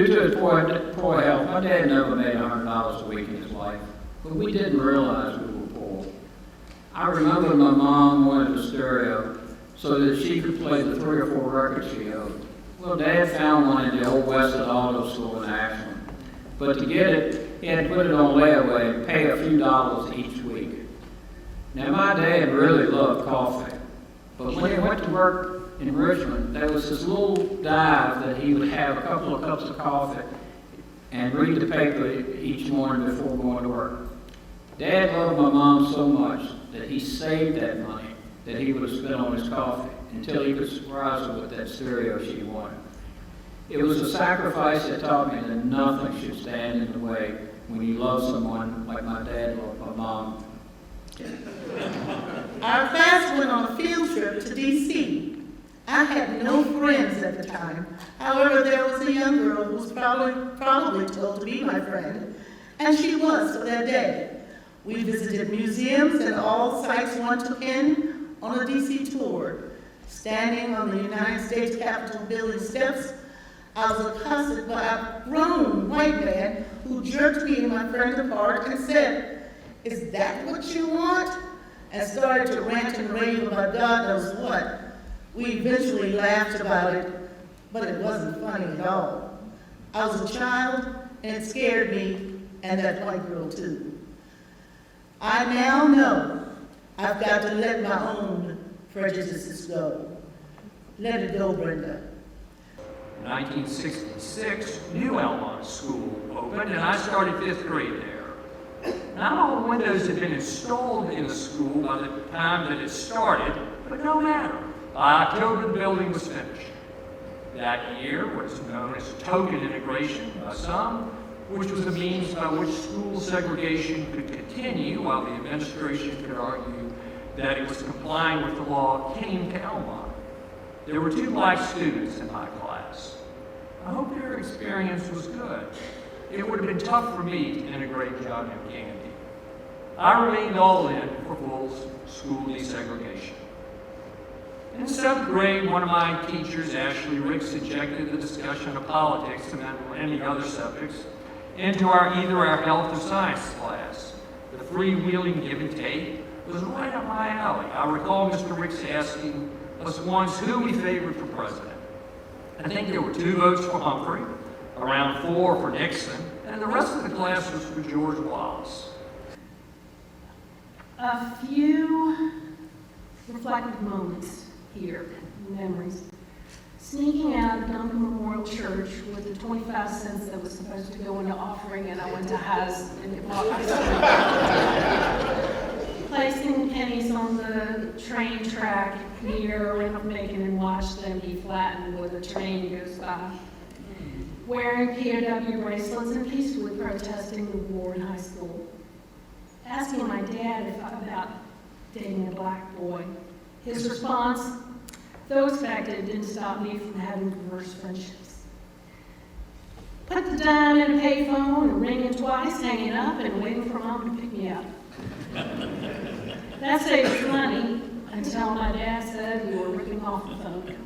Due to his poor health, my dad never made $100 a week in his life, but we didn't realize we were poor. I remember my mom wanted a stereo so that she could play the 3 or 4 records she owned. Well, Dad found one in the old Western Auto Store in Ashland, but to get it, he had to put it on layaway and pay a few dollars each week. Now, my dad really loved coffee, but when he went to work in Richmond, there was this little dive that he would have a couple of cups of coffee and read the paper each morning before going to work. Dad loved my mom so much that he saved that money that he would have spent on his coffee until he could surprise her with that stereo she wanted. It was a sacrifice that taught me that nothing should stand in the way when you love someone like my dad loved my mom. Our class went on a field trip to D.C. I had no friends at the time. However, there was a young girl who was probably told to be my friend, and she was for that day. We visited museums and all sites one took in on a D.C. tour. Standing on the United States Capitol building steps, I was accosted by a grown white man who jerked me and my friend apart and said, "Is that what you want?" and started to rant and rave about God knows what. We eventually laughed about it, but it wasn't funny at all. I was a child, and it scared me, and that white girl too. I now know I've got to let my own prejudices go. Let it go, Brenda. In 1966, New Almont School opened, and I started 5th grade there. Not all the windows had been installed in the school by the time that it started, but no matter. By October, the building was finished. That year was known as token integration by some, which was a means by which school segregation could continue while the administration could argue that it was complying with the law, came to Almont. There were 2 black students in my class. I hope their experience was good. It would have been tough for me to integrate John and Candy. I remained all in for full school desegregation. In 7th grade, one of my teachers, Ashley Ricks, ejected the discussion of politics and any other subjects into either our health or science class. The freewheeling give and take was right up my alley. I recall Mr. Ricks asking us once who we favored for president. I think there were 2 votes for Humphrey, around 4 for Nixon, and the rest of the class was for George Wallace. A few reflective moments here, memories. Sneaking out of Duncan Memorial Church with the 25 cents that was supposed to go into offering, and I went to Has and bought myself. Placing pennies on the train track near Renoff-Macon and watch them be flattened when the train goes by. Wearing POW bracelets and peacefully protesting the war in high school. Asking my dad about dating a black boy. His response, though expected, didn't stop me from having diverse friendships. Put the dime in a payphone and ringing twice, hanging up, and waiting for Mom to pick me up. That saved money until my dad said we were ripping off the phone company.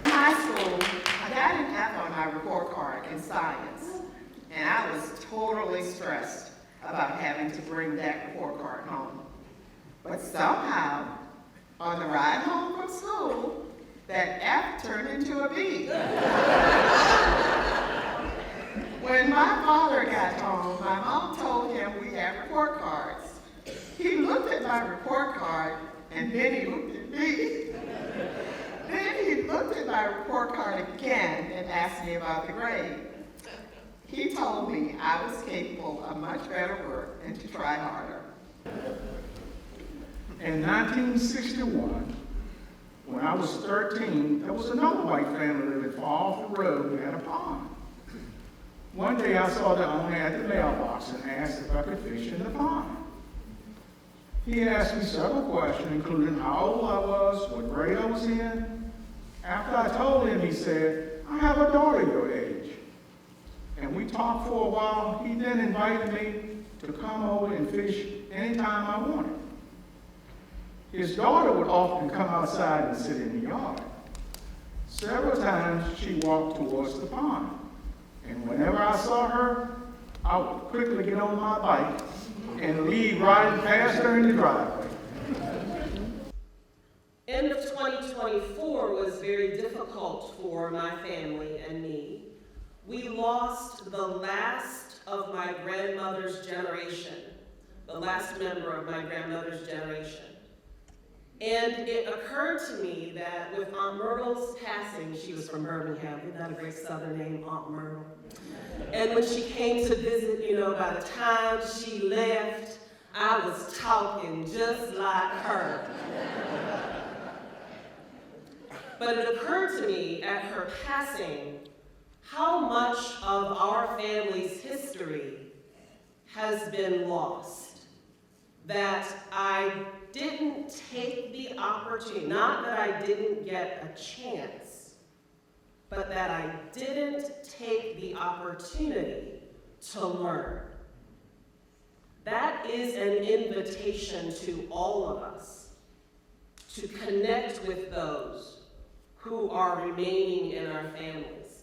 In high school, I got an F on my report card in science, and I was totally stressed about having to bring that report card home. But somehow, on the ride home from school, that F turned into a B. When my father got home, my mom told him we had report cards. He looked at my report card, and then he looked at me. Then he looked at my report card again and asked me about the grade. He told me I was capable of much better work and to try harder. In 1961, when I was 13, there was another white family living far off the road who had a pond. One day I saw the owner at the mailbox and asked if I could fish in the pond. He asked me several questions, including how old I was, what grade I was in. After I told him, he said, "I have a daughter your age." And we talked for a while. He then invited me to come over and fish anytime I wanted. His daughter would often come outside and sit in the yard. Several times she walked towards the pond. And whenever I saw her, I would quickly get on my bike and leave riding past her in the driveway. End of 2024 was very difficult for my family and me. We lost the last of my grandmother's generation, the last member of my grandmother's generation. And it occurred to me that with Aunt Myrtle's passing, she was from Birmingham, isn't that a great Southern name, Aunt Myrtle? And when she came to visit, by the time she left, I was talking just like her. But it occurred to me at her passing how much of our family's history has been lost. That I didn't take the opportunity, not that I didn't get a chance, but that I didn't take the opportunity to learn. That is an invitation to all of us to connect with those who are remaining in our families.